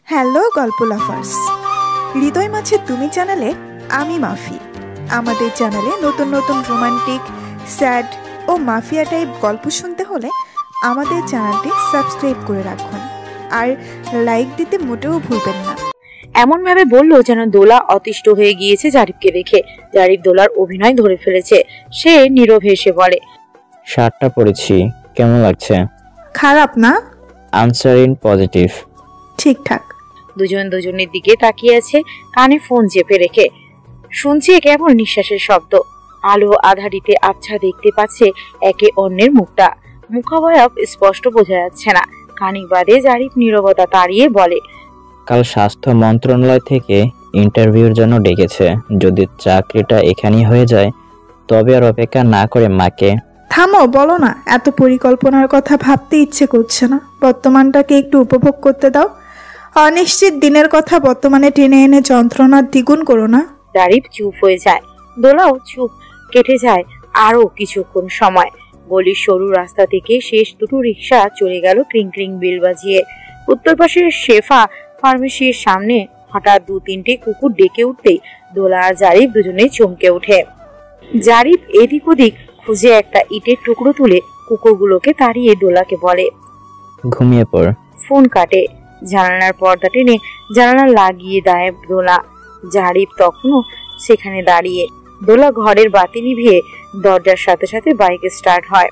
Hello গল্প lovers, হৃদয় মাঝে তুমি চ্যানেলে আমি মাফি। আমাদের চ্যানেলে নতুন নতুন রোমান্টিক, স্যাড ও মাফিয়া টাইপ গল্প শুনতে হলে আমাদের চ্যানেলটি সাবস্ক্রাইব করে রাখুন আর লাইক দিতে মোটেও ভুলবেন না। এমন ভাবে বলল যেন দোলা অতিষ্ঠ হয়ে গিয়েছে জারিফকে দেখে। জারিফ দোলার অভিনয় ধরে ফেলেছে। সে নীরব হেসে বলে, শার্টটা পরেছি, কেমন লাগছে? খারাপ না? Answer in positive. ঠিকঠাক। দুজন দুজনের দিকে তাকিয়ে আছে, কানে ফোন চেপে রেখে। শুনছে কেবল নিঃশ্বাসের শব্দ। আলো আধারিতে আবছা দেখতে পাচ্ছে একে অন্যের মুখটা। মুখাবয়ব স্পষ্ট বোঝা যাচ্ছে না। খানিক বাদে জারিফ নীরবতা তাড়িয়ে বলে, কাল স্বাস্থ্য মন্ত্রণালয় থেকে ইন্টারভিউর জন্য ডেকেছে। যদি চাকরিটা এখানেই হয়ে যায় তবে আর অপেক্ষা না করে মাকে। থামো, বলো না। এত পরিকল্পনার কথা ভাবতে ইচ্ছে করছে না। বর্তমানটাকে একটু উপভোগ করতে দাও। অনিশ্চিত দিনের কথা বর্তমানে টেনে এনে যন্ত্রণা দ্বিগুণ করো না। জারিফ চুপ হয়ে যায়। দোলাও চুপ। কেটে যায় আরো কিছুক্ষণ সময়। গলির সরু রাস্তা থেকে শেষ দুটো রিক্সা চলে গেল ক্রিং ক্রিং বেল বাজিয়ে। উত্তর পাশের শেফা ফার্মেসির সামনে হঠাৎ দু তিনটে কুকুর ডেকে উঠতেই দোলা আর জারিফ দুজনে চমকে ওঠে। জারিফ এদিক ওদিক খুঁজে একটা ইটের টুকরো তুলে কুকুরগুলোকে তাড়িয়ে দোলাকে বলে, ঘুমিয়ে পড়। ফোন কাটে। জানালার পর্দা টেনে জানালা লাগিয়ে দেয় দোলা। জারিফ তখনও সেখানে দাঁড়িয়ে। দোলা ঘরের বাতি নিভিয়ে দরজার সাথে সাথে বাইক স্টার্ট হয়।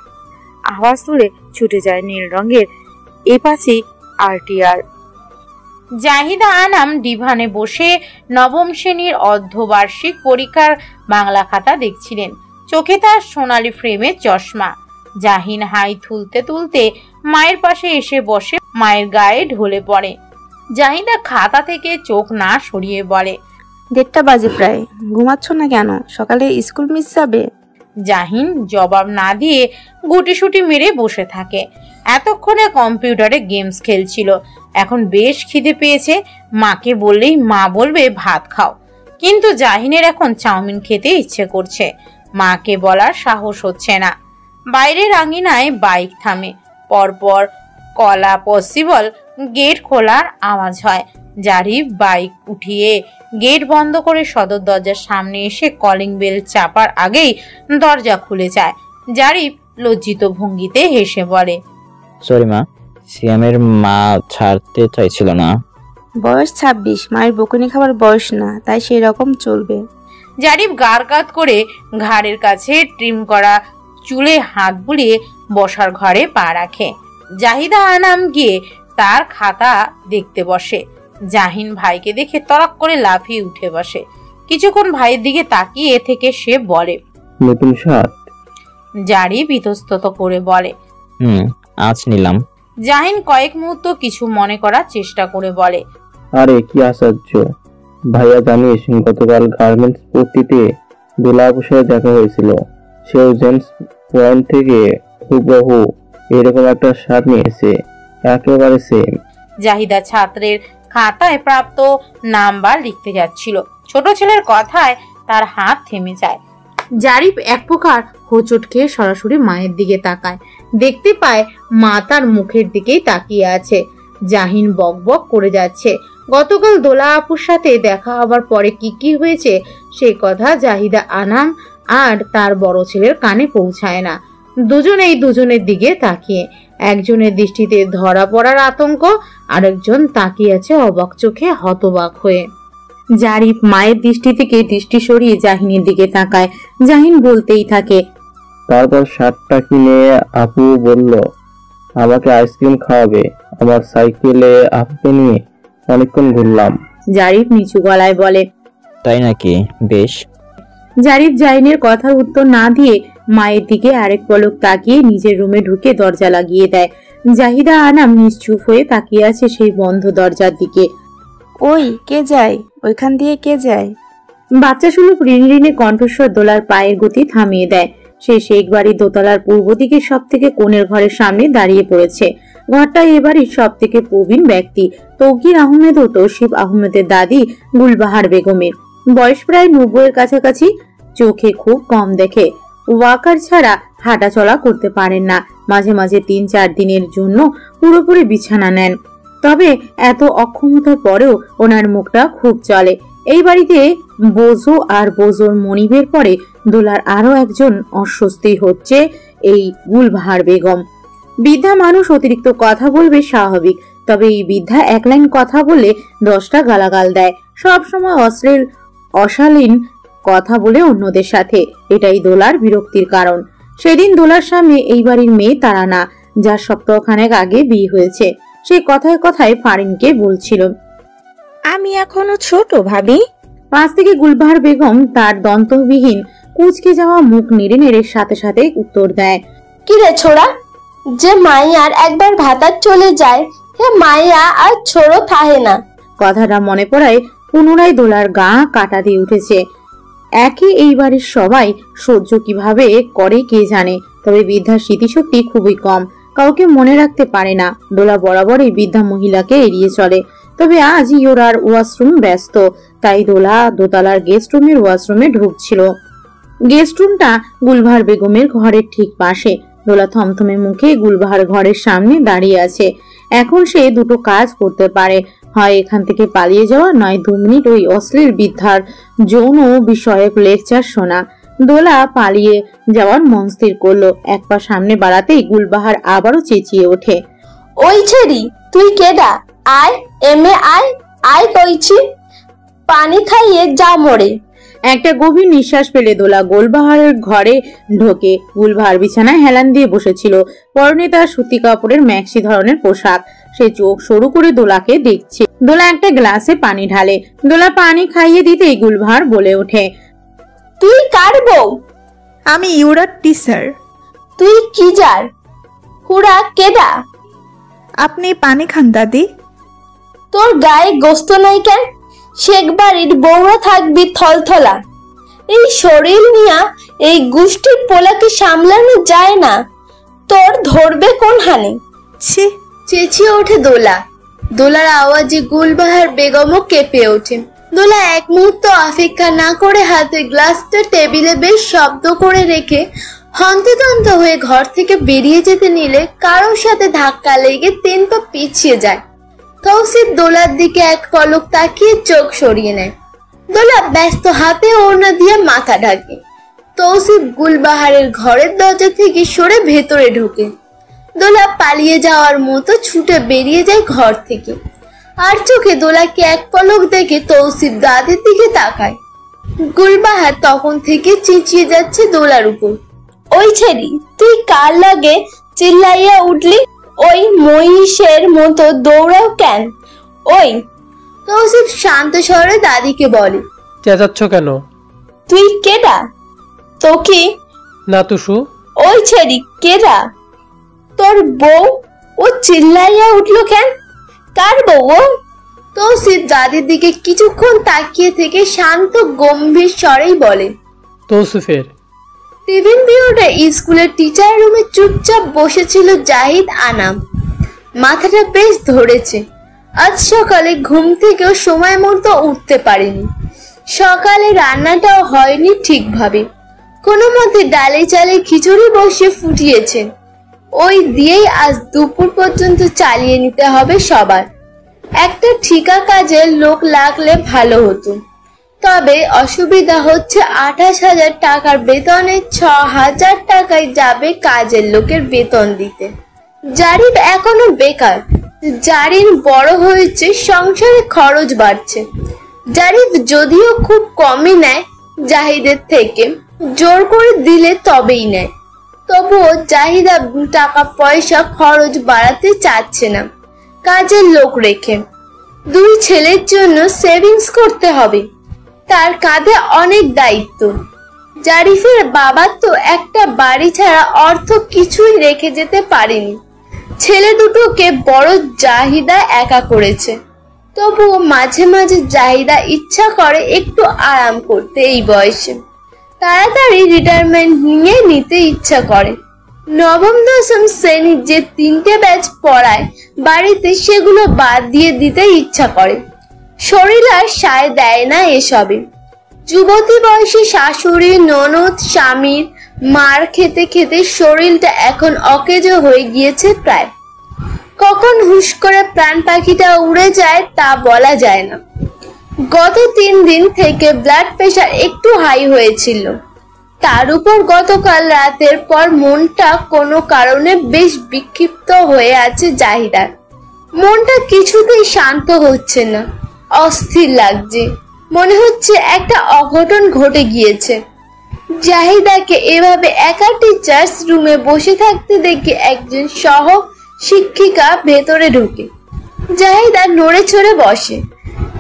আওয়াজ তুলে ছুটে যায় নীল রঙের এপাচি আরটিআর। জাহিদা আনাম ডিভানে বসে নবম শ্রেণীর অর্ধবার্ষিক পরীক্ষার বাংলা খাতা দেখছিলেন। চোখে তার সোনালী ফ্রেমের চশমা। জাহিন হাই তুলতে তুলতে মায়ের পাশে এসে বসে, মায়ের গায়ে ঢলে পড়ে। জাহিদা খাতা থেকে চোখ না সরিয়ে বলে, 1:30 বাজে প্রায়, ঘুমাচ্ছ না কেন? সকালে স্কুল মিস যাবে। জাহিন জবাব না দিয়ে গুটিসুটি মেরে বসে থাকে। এতক্ষণে কম্পিউটারে গেমস খেলছিল। এখন বেশ খিদে পেয়েছে। মাকে বললেই মা বলবে ভাত খাও, কিন্তু জাহিনের এখন চাউমিন খেতে ইচ্ছে করছে। মাকে বলার সাহস হচ্ছে না। বাইরের আঙিনায় বাইক থামে। পরপর কলা পসিবল গেট খোলার আওয়াজ হয়। জারিফ বাইক উঠিয়ে গেট বন্ধ করে সদর দরজার সামনে এসে কলিং বেল চাপার আগেই দরজা খুলে যায়। জারিফ লজ্জিত ভঙ্গিতে হেসে বলে, সরি মা, সিয়ামের মা ছাড়তে চাইছিল না। বয়স 26, মায়ের বকুনি খাবার বয়স না, তাই সেই রকম চলবে। জারিফ গারকাত করে ঘাড়ের কাছে ট্রিম করা চুলে হাত বুলিয়ে বসার ঘরে পা রাখে। জাহিদা আনাম গিয়ে তার খাতা দেখতে বসে। জাহিন ভাইকে দেখে তড়ক করে লাফিয়ে উঠে বসে। কিছুক্ষণ ভাইয়ের দিকে তাকিয়ে থেকে সে বলে, নতুন শার্ট? জারিফ ইতস্তত করে বলে, আজ নিলাম। জাহিন কয়েক মুহূর্ত কিছু মনে করার চেষ্টা করে বলে, আরে কি আশ্চর্য ভাইয়া, জানিস গতকাল গার্মেন্টস পট্টিতে দোলা আপুর সাথে দেখা হয়েছিল। সেও জেমস পয়েন্ট থেকে হুবহু এরকম একটা শার্ট নিয়েছে, একেবারে সেম। জাহিদা ছাত্রের খাতায় প্রাপ্ত নাম্বার লিখতে যাচ্ছিল। ছোট ছেলের কথায় তার হাত থেমে যায়। জারিফ এক প্রকার হোঁচট খেয়ে সরাসরি মায়ের দিকে তাকায়। দেখতে পায় মা তার মুখের দিকেই তাকিয়ে আছে। জাহিন বক বক করে যাচ্ছে। গতকাল দোলা আপুর সাথে দেখা হবার পরে কি কি হয়েছে সে কথা জাহিদা আনাম আর তার বড় ছেলের কানে পৌঁছায় না। দুজনেই দুজনের দিকে তাকিয়ে। একজনের দৃষ্টিতে ধরা পড়ার আতঙ্ক, আরেকজন তাকিয়ে আছে অবাক চোখে হতবাক হয়ে। জারিফ মায়ের দৃষ্টি থেকে দৃষ্টি সরিয়ে জাহিনের দিকে তাকায়। জাহিন বলতেই থাকে, তারপর শার্টটা কিনে আপু বলল আমাকে আইসক্রিম খাওয়াবে। আমার সাইকেলে আপুকে নিয়ে অনেকক্ষণ ঘুরলাম। জারিফ নিচু গলায় বলে, তাই নাকি? বেশ। জারিফ জাহিনের কথার উত্তর না দিয়ে মায়ের দিকে আরেক পলক তাকিয়ে নিজের রুমে ঢুকে দরজা লাগিয়ে দেয়। জাহিদা আনাম নিশ্চুপ হয়ে তাকিয়ে আছে সেই বন্ধ দরজার দিকে। ওই কে যায়? ওইখান দিয়ে কে যায়? বাচ্চা সুলভ রিনরিনে কণ্ঠস্বর দোলার পায়ের গতি থামিয়ে দেয়। সে শেখ বাড়ির দোতলার পূর্ব দিকে সব থেকে কোণের ঘরের সামনে দাঁড়িয়ে পড়েছে। ঘরটা এবারই সব থেকে প্রবীণ ব্যক্তি তৌকির আহমেদ ও তৌসিফ আহমেদের দাদি গুলবাহার বেগমের। বয়স প্রায় 90-এর কাছাকাছি। চোখে খুব কম দেখে। ওয়াকার ছাড়া হাঁটা চলা করতে পারেন না। মাঝে মাঝে 3-4 দিনের জন্য পুরোপুরি বিছানা নেন। তবে এত অক্ষমতার পরেও ওনার মুখটা খুব চলে। এই বাড়িতে বোঝো আর বোঝোর মনিবের পরে দোলার আরো একজন অস্বস্তি হচ্ছে এই গুলবাহার বেগম। বৃদ্ধা মানুষ অতিরিক্ত কথা বলবে স্বাভাবিক, তবে এই বৃদ্ধা এক লাইন কথা বললে 10টা গালাগাল দেয়। সবসময় অশালীন কথা বলে অন্যদের সাথে, এটাই দোলার বিরক্তির কারণ। সেদিন দোলার সামনে এই বাড়ির মেয়ে তারানা, যার সপ্তাহখানেক আগে বিয়ে হয়েছে, সে কথায় কথায় ফারিনকে বলছিল, আমি এখনো ছোট ভাবি। পাশ থেকে গুলবাহার বেগম তার দন্তবিহীন কুচকে যাওয়া মুখ নেড়ে নেড়ে সাথে সাথে উত্তর দেয়, কিরে ছোড়া, যে মাইয়ার একবার ভাতার চলে যায় হে মাইয়া আর ছোড়ো থাহে না। কথাটা মনে পড়ায় পুনরায় দোলার গা কাটা দিয়ে উঠেছে। একই এই বাড়ির সবাই সহ্য কিভাবে করে কে জানে, তবে বৃদ্ধার স্মৃতিশক্তি খুবই কম, কাউকে মনে রাখতে পারে না। দোলা বরাবরই বৃদ্ধা মহিলাকে এড়িয়ে চলে, তবে আজ ইয়োরার ওয়াশরুম ব্যস্ত, তাই দোলা দোতলার গেস্ট রুমের ওয়াশরুমে ঢুকছিল। গেস্ট রুমটা গুলবাহার বেগমের ঘরের ঠিক পাশে। দোলা থমথমে মুখে গুলবাহার ঘরের সামনে দাঁড়িয়ে আছে। এখন সে দুটো কাজ করতে পারে, হয় এখান থেকে পালিয়ে যাওয়া, নয় 2 মিনিট ওই অশ্লীল বৃদ্ধার যৌন বিষয়ক লেকচার শোনা। দোলা পালিয়ে যাওয়ার মন স্থির করলো। এক পা সামনে বাড়াতেই গুলবাহার আবারও চেঁচিয়ে ওঠে, ওই ছেড়ি তুই কেডা? আয় এমে আয় আয় কইছি, পানি খাইয়ে যা মরে। একটা গভীর নিঃশ্বাস ফেলে দোলা গুলবাহারের ঘরে ঢোকে। গুলবাহার বিছানায় হেলান দিয়ে বসেছিল, পরনে তার সুতি কাপড়ের ম্যাক্সি ধরনের পোশাক। সে চোখ সরু করে দোলাকে দেখছে। দোলা একটা গ্লাসে পানি ঢালে। দোলা পানি খাইয়ে দিতেই গুলবাহার বলে ওঠে, তুই কার বউ? আমি ইউরার টিচার। তুই কি যার? হুড়া কেডা? আপনি পানি খান দাদি। তোর গায়ে গোস্ত নাই কেন? শেখ বাড়ির বউরা থাকবি থলথলা। এই শরীর নিয়া এই গোষ্ঠীর পোলাকে সামলানো যায় না, তোর ধরবে কোন হানে? ছি, চেঁচিয়ে ওঠে দোলা। দোলার আওয়াজে গুলবাহার বেগমও কেঁপে ওঠে। দোলা এক মুহূর্ত অপেক্ষা না করে হাতে গ্লাসটা টেবিলে বেশ শব্দ করে রেখে হন্তদন্ত হয়ে ঘর থেকে বেরিয়ে যেতে নিলে কারোর সাথে ধাক্কা লেগে 3 পা পিছিয়ে যায়। তৌসিফ দোলার দিকে এক পলক তাকিয়ে চোখ সরিয়ে নেয়। দোলা ব্যস্ত হাতে ওড়না দিয়ে মাথা ঢাকে। তৌসিফ গুলবাহারের ঘরের দরজা থেকে সরে ভেতরে ঢোকে। দোলা পালিয়ে যাওয়ার মতো ছুটে বেরিয়ে যায় ঘর থেকে। আর চোখে দোলাকে এক পলক দেখে তৌসিফ দাদির দিকে তাকায়। গুলবাহার তখন থেকে চেঁচিয়ে যাচ্ছে দোলার উপর, ওই ছেড়ি তুই কার লাগে চিল্লাইয়া উঠলি? ওই মহিষের মতো দৌড়াও কেন? ওই তৌসিফ শান্ত স্বরে দাদিকে বলে, চেঁচাচ্ছ কেন? তুই কেডা? তোকে না তুসু। ওই ছেড়ি কেডা? তোর বউ? ও চিল্লাইয়া উঠলো কেন? কার বউ ও? তৌসিফ দাদির দিকে কিছুক্ষণ তাকিয়ে থেকে শান্ত গম্ভীর স্বরেই বলে, তৌসিফের। টিফিন পিরিয়ডে স্কুলের টিচার রুমে চুপচাপ বসেছিল জাহিদ আনাম। মাথাটা বেশ ধরেছে। আজ সকালে ঘুম থেকেও সময় মতো উঠতে পারেনি। সকালে রান্নাটাও হয়নি ঠিকভাবে। কোনো মতে ডালে চালে খিচুড়ি বসিয়ে ফুটিয়েছেন। ওই দিয়েই আজ দুপুর পর্যন্ত চালিয়ে নিতে হবে সবার। একটা ঠিকা কাজের লোক লাগলে ভালো হতো, তবে অসুবিধা হচ্ছে 28,000 টাকার বেতনে 6,000 টাকায় যাবে কাজের লোকের বেতন দিতে। জারিফ এখনো বেকার। জারিন বড় হয়েছে, সংসারে খরচ বাড়ছে। জারিফ যদিও খুব কমই নেয় জাহিদের থেকে, জোর করে দিলে তবেই নেয়। তবুও জাহিদা টাকা পয়সা খরচ বাড়াতে চাচ্ছে না কাজের লোক রেখে। 2 ছেলের জন্য সেভিংস করতে হবে। তার কাঁধে অনেক দায়িত্ব। জারিফের বাবা তো একটা বাড়ি ছাড়া অর্থ কিছুই রেখে যেতে পারেনি। ছেলে দুটোকে বড় জাহিদা একা করেছে। তবুও মাঝে মাঝে জাহিদা ইচ্ছা করে একটু আরাম করতে। এই বয়সে তাড়াতাড়ি রিটায়ারমেন্ট নিয়ে নিতে ইচ্ছা করে। নবম দশম শ্রেণীর যে 3টে ব্যাচ পড়ায় বাড়িতে, সেগুলো বাদ দিয়ে দিতে ইচ্ছা করে। শরীর আর সায় দেয় না এসবে। যুবতী বয়সে শাশুড়ি, ননদ, স্বামীর মার খেতে খেতে শরীরটা এখন অকেজো হয়ে গিয়েছে প্রায়। কখন হুশ করে প্রাণ পাখিটা উড়ে যায় তা বলা যায় না। গত 3 দিন থেকে ব্লাড প্রেশার একটু হাই হয়েছিল। তার উপর গতকাল রাতের পর মনটা কোনো কারণে বেশ বিক্ষিপ্ত হয়ে আছে জাহিদার। মনটা কিছুতেই শান্ত হচ্ছে না, অস্থির লাগছে। মনে হচ্ছে একটা অঘটন ঘটে গিয়েছে। জাহিদাকে এভাবে একা টিচার্স রুমে বসে থাকতে দেখে একজন সহ শিক্ষিকা ভেতরে ঢুকে। জাহিদা নড়ে চড়ে বসে।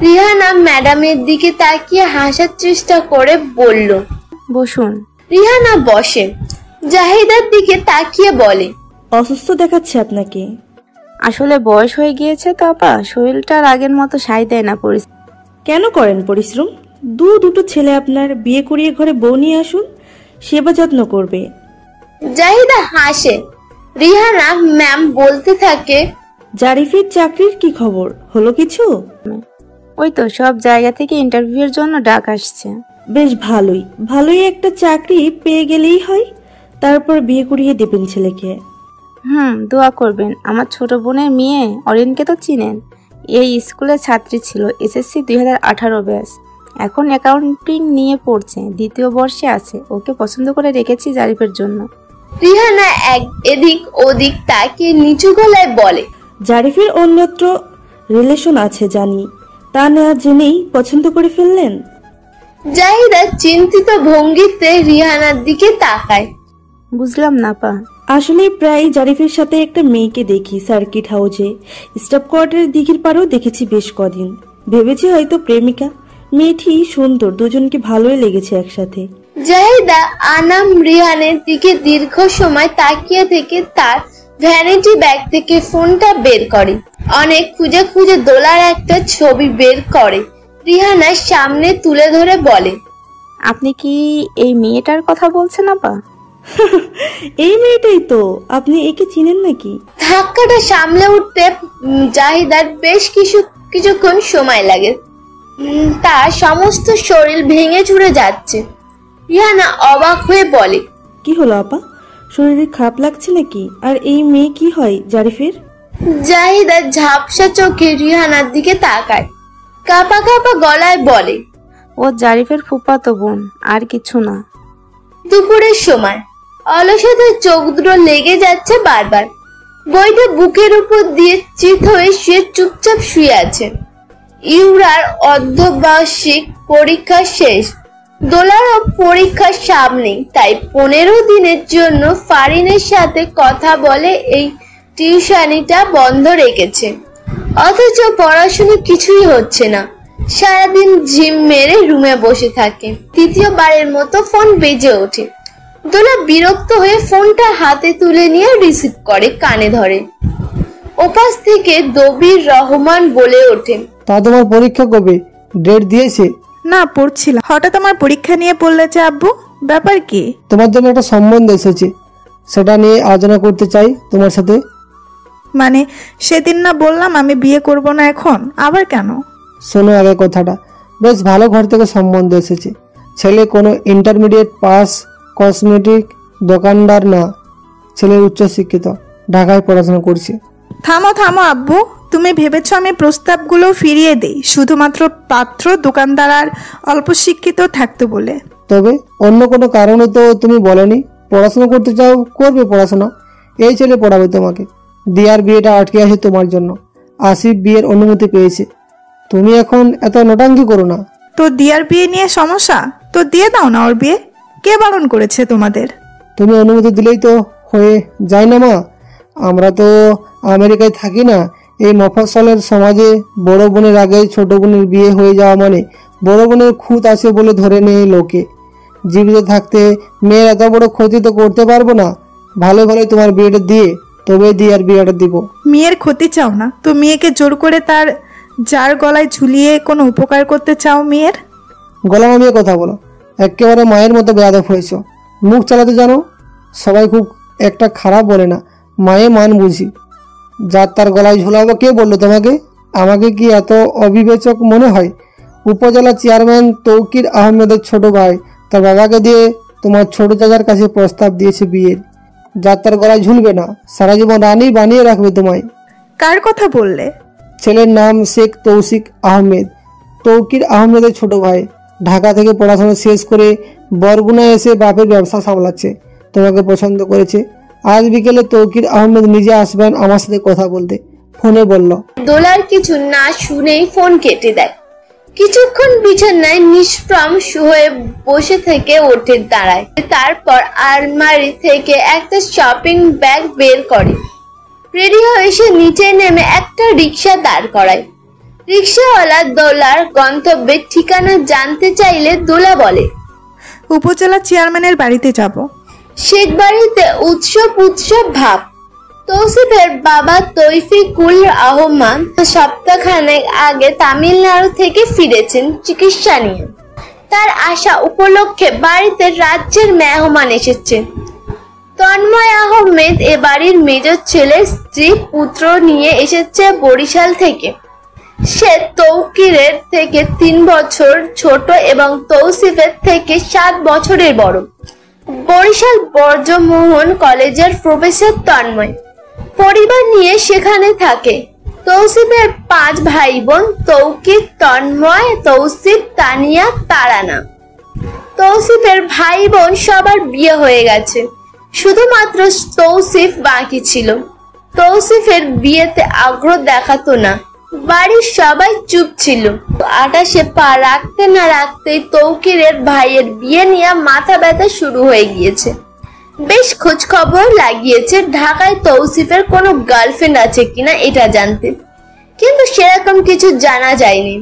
রিহানা ম্যাডামের দিকে তাকিয়ে হাসার চেষ্টা করে বলল, বসুন। রিহানা বসে। জাহিদার দিকে তাকিয়ে বলে, অসুস্থ দেখাচ্ছে আপনাকে। আসলে বয়স হয়ে গিয়েছে তো আপা, শরীরটা আর আগের মতো সায় দেয় না পরিস্থিতি। কেন করেন পরিশ্রম? দুটো ছেলে আপনার, বিয়ে করিয়ে ঘরে বউ নিয়ে আসুন, সেবা যত্ন করবে। জাহিদা হাসে। রিহানা ম্যাম বলতে থাকে, জারিফের চাকরির কি খবর, হলো কিছু? ওই তো সব জায়গা থেকে ইন্টারভিউর জন্য ডাক আসছে। বেশ ভালোই একটা চাকরি পেয়ে গেলেই হয়, তারপর বিয়ে করিয়ে দেবেন ছেলেকে। দোয়া করবেন। আমার ছোট বোনের মেয়ে অরিনকে তো চিনেন, এই স্কুলের ছাত্রী ছিল, এসএসসি 2018 ব্যাচ। এখন অ্যাকাউন্টিং নিয়ে পড়ছে, 2য় বর্ষে আছে। ওকে পছন্দ করে রেখেছি জারিফের জন্য। রিহানা এদিক ওদিক তাকিয়ে নিচু গলায় বলে, জারিফের অন্যত্র রিলেশন আছে জানি, তা না জেনেই পছন্দ করে ফেললেন? জাহিদা চিন্তিত ভঙ্গিতে রিহানার দিকে তাকায়। বুঝলাম না পা। আসলে প্রায় জারিফের সাথে একটা মেয়েকে দেখি সার্কিট হাউসে, স্টাফ কোয়ার্টারের দিঘির পাড়েও দেখেছি বেশ কদিন। ভেবেছি হয়তো প্রেমিকা। মেয়েটি সুন্দর, দুজনকে ভালোই লেগেছে একসাথে। জাহিদা আনাম রিহানের দিকে দীর্ঘ সময় তাকিয়ে থেকে তার ভ্যানিটি ব্যাগ থেকে ফোনটা বের করে। অনেক খুঁজে খুঁজে দোলার একটা ছবি বের করে রিহানার সামনে তুলে ধরে বলে, আপনি কি এই মেয়েটার কথা বলছেন আপা? এই মেয়েটাই তো। আপনি একে চিনেন নাকি? ধাক্কাটা সামলে উঠতে জাহিদার বেশ কিছুক্ষণ সময় লাগে। তার সমস্ত শরীর ভেঙে চুরে যাচ্ছে। রিহানা অবাক হয়ে বলে, কি হলো আপা, শরীরে খারাপ লাগছে নাকি? আর এই মেয়ে কি হয় জারিফের? জাহিদা ঝাপসা চোখে রিহানার দিকে তাকায়, কাঁপা কাঁপা গলায় বলে, ও জারিফের ফুফাতো বোন, আর কিছু না। দুপুরের সময় অলসতার চোখ দুটো লেগে যাচ্ছে বারবার। বইটা বুকের উপর দিয়ে চিত হয়ে শুয়ে চুপচাপ শুয়ে আছে। ইউরার অর্ধবার্ষিক পরীক্ষা শেষ। দোলারও পরীক্ষার সামনে, তাই 15 দিনের জন্য ফারিনের সাথে কথা বলে এই টিউশনিটা বন্ধ রেখেছে। অথচ পড়াশুনো কিছুই হচ্ছে না। সারাদিন ঝিম মেরে রুমে বসে থাকে। তৃতীয়বারের মতো ফোন বেজে ওঠে। দোলা বিরক্ত হয়ে ফোনটা হাতে তুলে নিয়ে রিসিভ করে, কানে ধরে। ওপাশ থেকে দবির রহমান বলে ওঠে, তা তোমার পরীক্ষা কবে, ডেট দিয়েছে? না, পড়ছিলাম, হঠাৎ আমার পরীক্ষা নিয়ে পড়লে যে আব্বু, ব্যাপার কি? তোমার জন্য একটা সম্বন্ধ এসেছে, সেটা নিয়ে আলোচনা করতে চাই তোমার সাথে। মানে সেদিন না বললাম আমি বিয়ে করব না, এখন আবার কেন? শোনো আগে কথাটা, বেশ ভালো ঘর থেকে সম্বন্ধ এসেছে। ছেলে কোনো ইন্টারমিডিয়েট পাস, কসমেটিক দোকানদার না, ছেলে উচ্চশিক্ষিত, ঢাকায় পড়াশোনা করছে। থামো আব্বু, তুমি ভেবেছো আমি প্রস্তাবগুলো ফিরিয়ে দেই শুধুমাত্র পাত্র, দোকানদার আর অল্প শিক্ষিত থাকতো বলে? তবে অন্য কোনো কারণে তো তুমি বলনি। পড়াশোনা করতে চাও, করবে পড়াশোনা, এই ছেলে পড়াবে তোমাকে। দিয়ার বিয়েটা আটকে আছে তোমার জন্য, আসিফ বিয়ের অনুমতি পেয়েছে। তুমি এখন এত নোটাঙ্কি করো না। তো দিয়ার বিয়ে নিয়ে সমস্যা? তো দিয়ে দাও না ওর বিয়ে, কে বারণ করেছে তোমাদের? তুমি অনুমতি দিলেই তো হয়ে যায় না মা, আমরা তো আমেরিকায় থাকি না। এই মফস্বলের সমাজে বড় বোনের আগে ছোট বোনের বিয়ে হয়ে যাওয়া মানে বড় বোনের খুঁত আছে বলে ধরে নেয় লোকে। জীবিত থাকতে মেয়ের এত বড় ক্ষতি তো করতে পারবো না। ভালো ভালো তোমার বিয়েটা দিয়ে তবে দিয়ার বিয়েটা দিব। মেয়ের ক্ষতি চাও না তো মেয়েকে জোর করে তার যার গলায় ঝুলিয়ে কোনো উপকার করতে চাও মেয়ের? গলা নামিয়ে কথা বলো, একেবারে মায়ের মতো বেয়াদব হয়েছ। মুখ চালাতে জানো, সবাই খুব একটা খারাপ বলে না, মায়ে মান বুঝি। যার তার গলায় ঝুলাবো কে বললো তোমাকে? আমাকে কি এত অবিবেচক মনে হয়? উপজেলা চেয়ারম্যান তৌকির আহমেদের ছোট ভাই তার বাবাকে দিয়ে তোমার ছোট চাচার কাছে প্রস্তাব দিয়েছে বিয়ের। যার তার গলায় ঝুলবে না, সারা জীবন রানী বানিয়ে রাখবে তোমায়। কার কথা বললে? ছেলের নাম শেখ তৌসিক আহমেদ, তৌকির আহমেদের ছোট ভাই। ঢাকা থেকে পড়াশোনা শেষ করে বরগুনায় এসে বাপের ব্যবসা সামলাচ্ছে। তোমাকে পছন্দ করেছে। আজ বিকেলে তৌকির আহমেদ নিজে আসবেন আমার সাথে কথা বলতে, ফোনে বলল। দোলার কিছু না শুনেই ফোন কেটে দেয়। কিছুক্ষণ বিছানায় নিষ্প্রাণ হয়ে বসে থেকে ওঠে, দাঁড়ায়। তারপর আলমারি থেকে একটা শপিং ব্যাগ বের করে। রেডি হয়ে সে নিচে নেমে একটা রিক্সা দাঁড় করায়। রিক্সাওয়ালা দোলার গন্তব্যের ঠিকানা জানতে চাইলে দোলা বলে, উপজেলা চেয়ারম্যানের বাড়িতে যাব। শেখ বাড়িতে উৎসব ভাব। তৌসিফের বাবা তৌফিকুল আহমান সপ্তাহখানেক আগে তামিলনাড়ু থেকে ফিরেছেন চিকিৎসা নিয়ে। তার আসা উপলক্ষে বাড়িতে রাজ্যের মেহমান এসেছে। তন্ময় আহমেদ এ বাড়ির মেজ ছেলে, স্ত্রী, পুত্র নিয়ে এসেছে বরিশাল থেকে। সে তৌকিরের থেকে 3 বছর ছোট এবং তৌসিফের থেকে 7 বছরের বড়। বরিশাল ব্রজমোহন কলেজের প্রফেসর তন্ময় পরিবার নিয়ে সেখানে থাকে। তৌসিফের 5 ভাই বোন, তৌকির, তন্ময়, তৌসিফ, তানিয়া, তারানা। তৌসিফের ভাই বোন সবার বিয়ে হয়ে গেছে, শুধুমাত্র তৌসিফ বাকি ছিল। তৌসিফের বিয়েতে আগ্রহ দেখাতো না, বাড়ির সবাই চুপ ছিল। 28-এ পা রাখতে না রাখতেই তৌকিরের ভাইয়ের বিয়ে নিয়ে মাথা ব্যথা শুরু হয়ে গিয়েছে। বেশ খোঁজ খবর লাগিয়েছে ঢাকায় তৌসিফের কোনো গার্লফ্রেন্ড আছে কিনা এটা জানতে, কিন্তু সেরকম কিছু জানা যায়নি।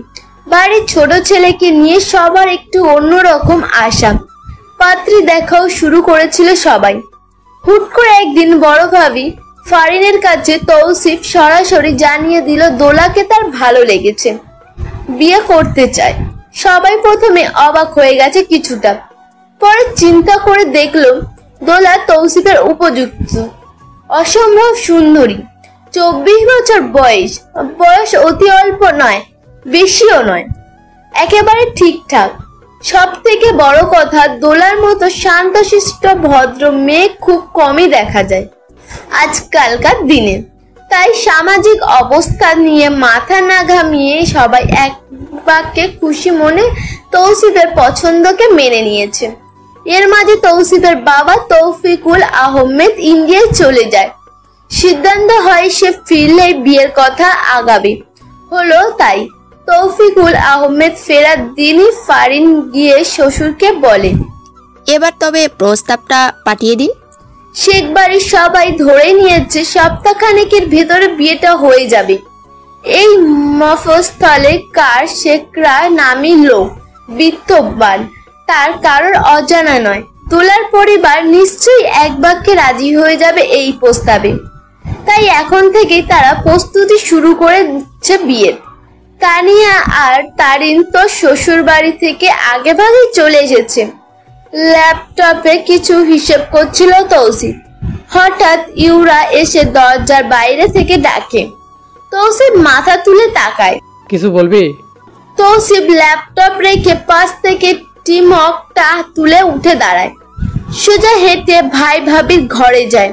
বাড়ির ছোট ছেলেকে নিয়ে সবার একটু অন্যরকম আশা। পাত্রী দেখাও শুরু করেছিল সবাই। হুট করে একদিন বড় ভাবি ফারিনের কাছে তৌসিফ সরাসরি জানিয়ে দিল দোলাকে তার ভালো লেগেছে, বিয়ে করতে চায়। সবাই প্রথমে অবাক হয়ে গেছে কিছুটা, পরে চিন্তা করে দেখলো দোলা তৌসিফের উপযুক্ত। অসম্ভব সুন্দরী, 24 বছর বয়স অতি অল্প নয়, বেশিও নয়, একেবারে ঠিকঠাক। সব থেকে বড় কথা, দোলার মতো শান্তশিষ্ট ভদ্র মেয়ে খুব কমই দেখা যায় আজকালকার দিনে। তাই সামাজিক অবস্থা নিয়ে মাথা না ঘামিয়ে সবাই এক বাক্যে খুশি মনে তৌসিফের পছন্দকে মেনে নিয়েছে। এর মাঝে তৌসিফের বাবা তৌফিকুল আহমেদ ইন্ডিয়ায় চলে যায়। সিদ্ধান্ত হয় সে ফিরলে বিয়ের কথা আগাবে। হলো তাই। তৌফিকুল আহমেদ ফেরার দিনই ফারিন গিয়ে শ্বশুরকে বলে, এবার তবে প্রস্তাবটা পাঠিয়ে দিন। শেখ বাড়ির সবাই ধরে নিয়েছে সপ্তাহখানেকের ভেতরে বিয়েটা হয়ে যাবে। এই মফস্থলে কার শেখরা নামি লোক, বিত্তবান, তার কারোর অজানা নয়। দোলার পরিবার নিশ্চয়ই এক বাক্যে রাজি হয়ে যাবে এই প্রস্তাবে। তাই এখন থেকেই তারা প্রস্তুতি শুরু করে দিচ্ছে বিয়ের। তানিয়া আর তারিন তো শ্বশুর বাড়ি থেকে আগে ভাগেই চলে এসেছে। ল্যাপটপে কিছু হিসেব করছিল তৌসিফ। হঠাৎ ইউরা এসে দরজার বাইরে থেকে ডাকে। তৌসিফ মাথা তুলে তাকায়। কিছু বলবি? তৌসিফ ল্যাপটপ রেখে পাশ থেকে টিমকটা তুলে উঠে দাঁড়ায়। সোজা হেঁটে ভাই ভাবির ঘরে যায়।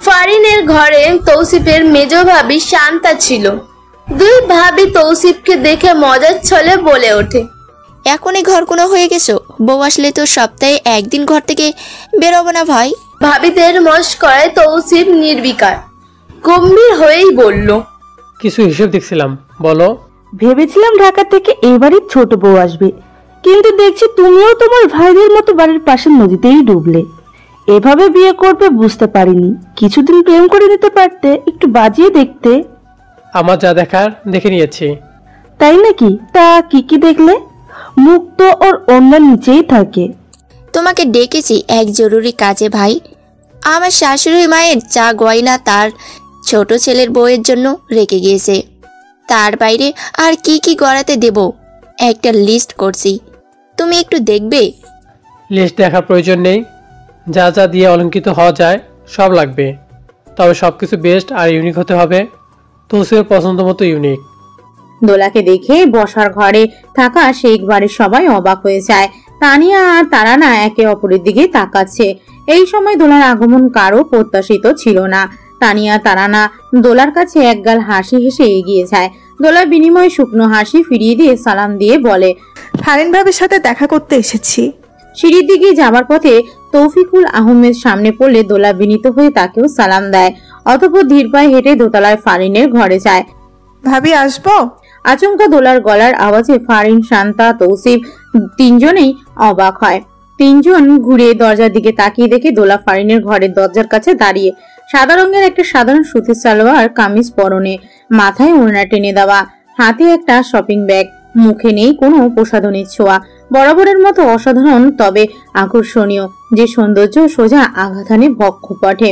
ফারিনের ঘরে তৌসিফের মেজ ভাবি শান্তা ছিল। দুই ভাবি তৌসিফকে দেখে মজার ছলে বলে ওঠে, এখনই ঘর কোনো হয়ে গেছো? বউ আসলে তো সপ্তাহে একদিন ঘর থেকে বেরোবো না ভাই। ভাবিদের মস্করায় তৌসিফ নির্বিকার, গম্ভীর হয়েই বলল, কিছু হিসেব দেখছিলাম, বলো। ভেবেছিলাম ঢাকা থেকে এবারই ছোট বউ আসবে, কিন্তু দেখছি তুমিও তোমার ভাইদের মতো বাড়ির পাশের নদীতেই ডুবলে। এভাবে বিয়ে করবে বুঝতে পারিনি। কিছুদিন প্রেম করে নিতে পারতে, একটু বাজিয়ে দেখতে। আমার যা দেখার দেখে নিয়েছি। তাই নাকি? তা কি কি দেখলে? মুখ তো ওর অন্যার নিচেই থাকে। তোমাকে ডেকেছি এক জরুরি কাজে ভাই। আমার শাশুড়ি মায়ের চা গয়না তার ছোট ছেলের বউয়ের জন্য রেখে গিয়েছে। তার বাইরে আর কি কি গড়াতে দেব একটা লিস্ট করছি, তুমি একটু দেখবে? লিস্ট দেখার প্রয়োজন নেই, যা যা দিয়ে অলঙ্কিত হওয়া যায় সব লাগবে, তবে সবকিছু বেস্ট আর ইউনিক হতে হবে। তৌসিফের পছন্দ মতো ইউনিক। দোলাকে দেখে বসার ঘরে থাকা শেখ বাড়ির সবাই অবাক হয়ে যায়। তানিয়া আর তারানা একে অপরের দিকে তাকাচ্ছে। এই সময় দোলার আগমন কারো প্রত্যাশিত ছিল না। তানিয়া তারানা দোলার কাছে একগাল হাসি হেসে এগিয়ে যায়। দোলা বিনিময়ে শুকনো হাসি ফিরিয়ে দিয়ে সালাম দিয়ে বলে, ফারিন ভাবির সাথে দেখা করতে এসেছি। সিঁড়ির দিকে যাবার পথে তৌফিকুল আহমেদ সামনে পড়লে দোলা বিনীত হয়ে তাকেও সালাম দেয়। অতঃপর ধীর পায়ে হেঁটে দোতলায় ফারিনের ঘরে যায়। ভাবি আসবো? আচমকা দোলার গলার আওয়াজে ফারিন, শান্তা, তৌসিফ তিনজনেই অবাক হয়। তিনজন ঘুরে দরজার দিকে তাকিয়ে দেখে দোলা ফারিনের ঘরের দরজার কাছে দাঁড়িয়ে। সাদা রঙের একটা সাধারণ সুতির সালোয়ার কামিজ পরনে, মাথায় ওড়না টেনে দেওয়া, হাতে একটা শপিং ব্যাগ, মুখে নেই কোনো প্রসাধনীর ছোঁয়া। বরাবরের মতো অসাধারণ তবে আকর্ষণীয়, যে সৌন্দর্য সোজা আঘাত হানে বক্ষপটে।